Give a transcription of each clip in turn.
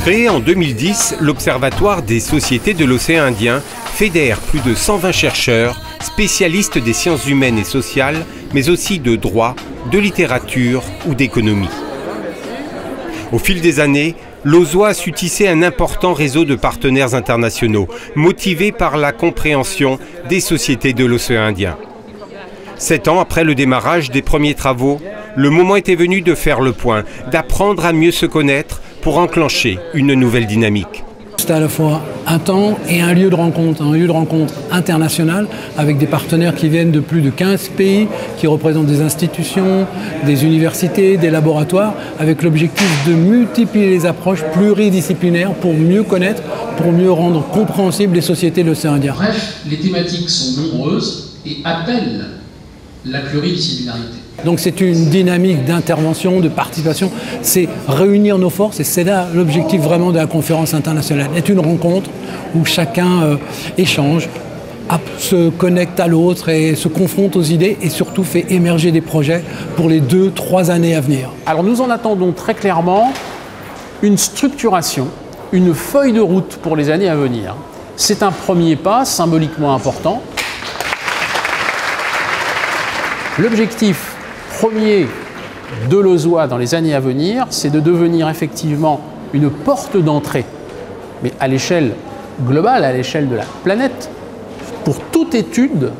Créé en 2010, l'Observatoire des sociétés de l'océan Indien fédère plus de 120 chercheurs, spécialistes des sciences humaines et sociales, mais aussi de droit, de littérature ou d'économie. Au fil des années, l'OSOA a su tisser un important réseau de partenaires internationaux, motivés par la compréhension des sociétés de l'océan Indien. 7 ans après le démarrage des premiers travaux, le moment était venu de faire le point, d'apprendre à mieux se connaître pour enclencher une nouvelle dynamique. C'est à la fois un temps et un lieu de rencontre international avec des partenaires qui viennent de plus de 15 pays, qui représentent des institutions, des universités, des laboratoires, avec l'objectif de multiplier les approches pluridisciplinaires pour mieux connaître, pour mieux rendre compréhensibles les sociétés de l'océan Indien. Bref, les thématiques sont nombreuses et appellent la pluridisciplinarité. Donc c'est une dynamique d'intervention, de participation, c'est réunir nos forces et c'est là l'objectif vraiment de la conférence internationale. C'est une rencontre où chacun échange, se connecte à l'autre et se confronte aux idées et surtout fait émerger des projets pour les 2-3 années à venir. Alors nous en attendons très clairement une structuration, une feuille de route pour les années à venir. C'est un premier pas symboliquement important. L'objectif premier de l'OSOA dans les années à venir, c'est de devenir effectivement une porte d'entrée, mais à l'échelle globale, à l'échelle de la planète, pour toute étude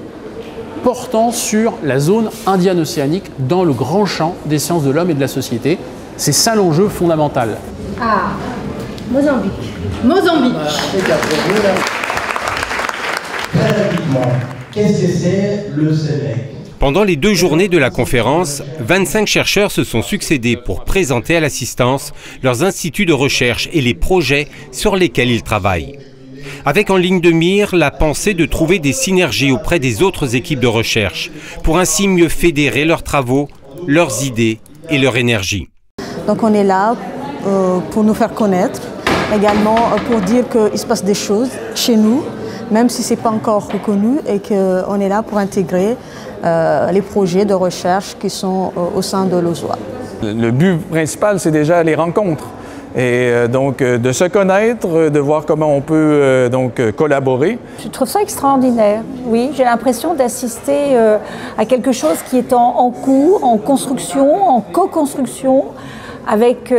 portant sur la zone indienne-océanique dans le grand champ des sciences de l'homme et de la société. C'est ça l'enjeu fondamental. Ah, Mozambique. Mozambique. Très rapidement, qu'est-ce que c'est le SEMEC ? Pendant les 2 journées de la conférence, 25 chercheurs se sont succédés pour présenter à l'assistance leurs instituts de recherche et les projets sur lesquels ils travaillent. Avec en ligne de mire la pensée de trouver des synergies auprès des autres équipes de recherche, pour ainsi mieux fédérer leurs travaux, leurs idées et leur énergie. Donc on est là pour nous faire connaître, également pour dire qu'il se passe des choses chez nous, même si ce n'est pas encore reconnu, et qu'on est là pour intégrer les projets de recherche qui sont au sein de l'OSOA. Le but principal, c'est déjà les rencontres. Et donc de se connaître, de voir comment on peut collaborer. Je trouve ça extraordinaire, oui. J'ai l'impression d'assister à quelque chose qui est en cours, en construction, en co-construction, avec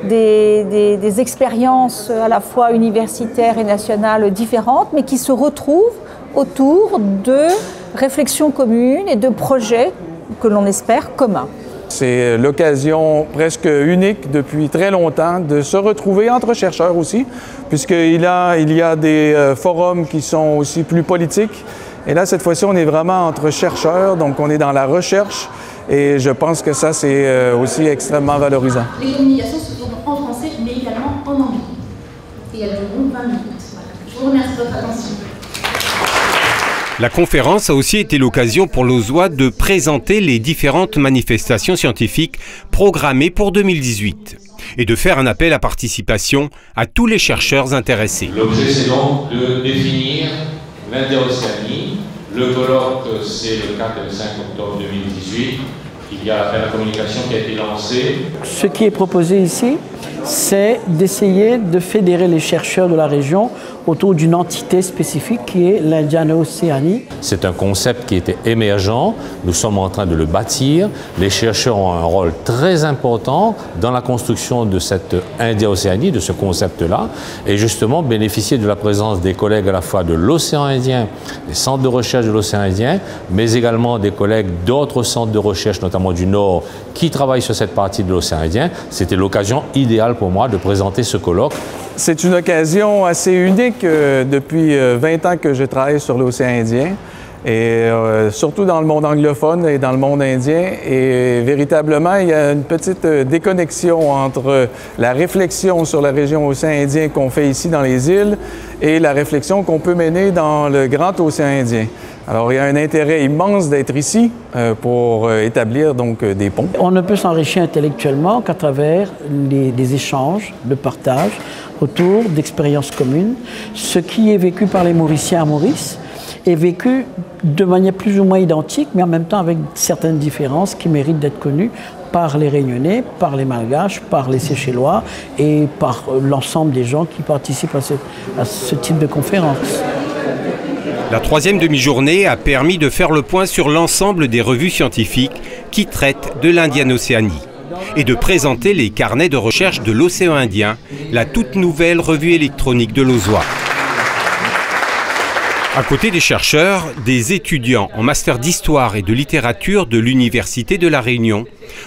des expériences à la fois universitaires et nationales différentes, mais qui se retrouvent autour de réflexions communes et de projets que l'on espère communs. C'est l'occasion presque unique depuis très longtemps de se retrouver entre chercheurs aussi, puisqu'il y a des forums qui sont aussi plus politiques. Et là, cette fois-ci, on est vraiment entre chercheurs, donc on est dans la recherche. Et je pense que ça, c'est aussi extrêmement valorisant. Les communications se feront en français, mais également en anglais. Et elles dureront 20 minutes. Voilà. Je vous remercie de votre attention. La conférence a aussi été l'occasion pour l'OSOA de présenter les différentes manifestations scientifiques programmées pour 2018 et de faire un appel à participation à tous les chercheurs intéressés. L'objet, c'est donc de définir l'Indo-Océanie. Le colloque, c'est le 4 et le 5 octobre 2018. Il y a l'appel à la communication qui a été lancé. Ce qui est proposé ici, c'est d'essayer de fédérer les chercheurs de la région autour d'une entité spécifique qui est l'Indiano-Océanie. C'est un concept qui était émergent, nous sommes en train de le bâtir. Les chercheurs ont un rôle très important dans la construction de cette India-Océanie, de ce concept-là, et justement bénéficier de la présence des collègues à la fois de l'océan Indien, des centres de recherche de l'océan Indien, mais également des collègues d'autres centres de recherche, notamment du Nord, qui travaillent sur cette partie de l'océan Indien. C'était l'occasion idéale pour moi de présenter ce colloque. C'est une occasion assez unique depuis 20 ans que je travaille sur l'océan Indien, et surtout dans le monde anglophone et dans le monde indien. Et véritablement, il y a une petite déconnexion entre la réflexion sur la région océan Indien qu'on fait ici dans les îles et la réflexion qu'on peut mener dans le grand océan Indien. Alors, il y a un intérêt immense d'être ici pour établir donc des ponts. On ne peut s'enrichir intellectuellement qu'à travers des échanges, le partage autour d'expériences communes. Ce qui est vécu par les Mauriciens à Maurice est vécu de manière plus ou moins identique, mais en même temps avec certaines différences qui méritent d'être connues par les Réunionnais, par les Malgaches, par les Seychellois et par l'ensemble des gens qui participent à ce type de conférence. La troisième demi-journée a permis de faire le point sur l'ensemble des revues scientifiques qui traitent de l'Indienne-Océanie et de présenter les carnets de recherche de l'océan Indien, la toute nouvelle revue électronique de l'OSWA. À côté des chercheurs, des étudiants en master d'histoire et de littérature de l'Université de La Réunion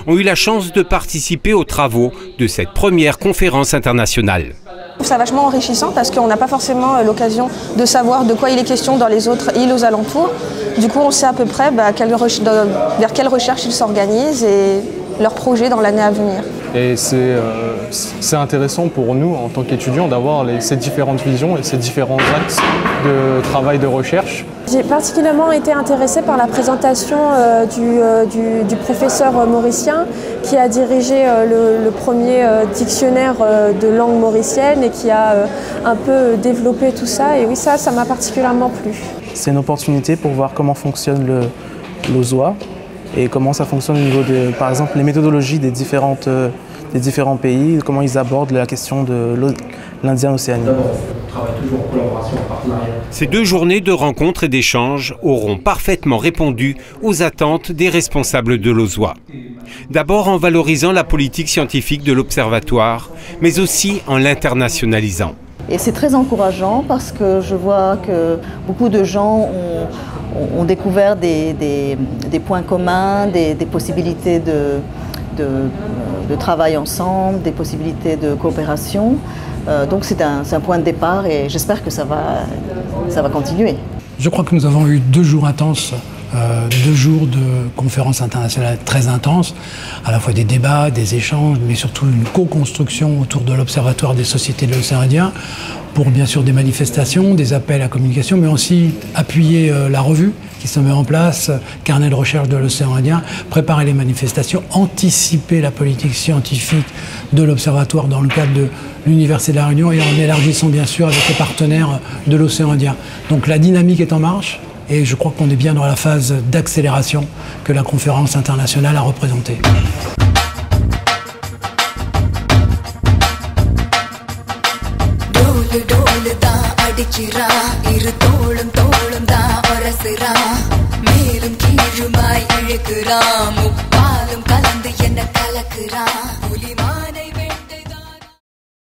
ont eu la chance de participer aux travaux de cette première conférence internationale. Je trouve ça vachement enrichissant parce qu'on n'a pas forcément l'occasion de savoir de quoi il est question dans les autres îles aux alentours. Du coup, on sait à peu près vers quelle recherche ils s'organisent et leurs projets dans l'année à venir. Et c'est intéressant pour nous, en tant qu'étudiants, d'avoir ces différentes visions et ces différents axes de travail de recherche. J'ai particulièrement été intéressée par la présentation du professeur mauricien qui a dirigé le premier dictionnaire de langue mauricienne et qui a un peu développé tout ça. Et oui, ça m'a particulièrement plu. C'est une opportunité pour voir comment fonctionne l'OSWA et comment ça fonctionne au niveau de, par exemple, les méthodologies des différents pays, comment ils abordent la question de l'Indien-Océanie. Ces 2 journées de rencontres et d'échanges auront parfaitement répondu aux attentes des responsables de l'OSWA. D'abord en valorisant la politique scientifique de l'Observatoire, mais aussi en l'internationalisant. Et c'est très encourageant parce que je vois que beaucoup de gens ont découvert des points communs, des possibilités de travail ensemble, des possibilités de coopération. Donc c'est un point de départ et j'espère que ça va continuer. Je crois que nous avons eu 2 jours intenses, 2 jours de conférences internationales très intenses, à la fois des débats, des échanges, mais surtout une co-construction autour de l'Observatoire des sociétés de l'océan Indien, pour bien sûr des manifestations, des appels à communication, mais aussi appuyer la revue qui se met en place, carnet de recherche de l'océan Indien, préparer les manifestations, anticiper la politique scientifique de l'Observatoire dans le cadre de l'Université de La Réunion et en élargissant bien sûr avec les partenaires de l'océan Indien. Donc la dynamique est en marche et je crois qu'on est bien dans la phase d'accélération que la conférence internationale a représentée. மேலும் கீழுமாய் இழுக்கிறான் முப்பாலும் கலந்து என்ன கலக்கிறான்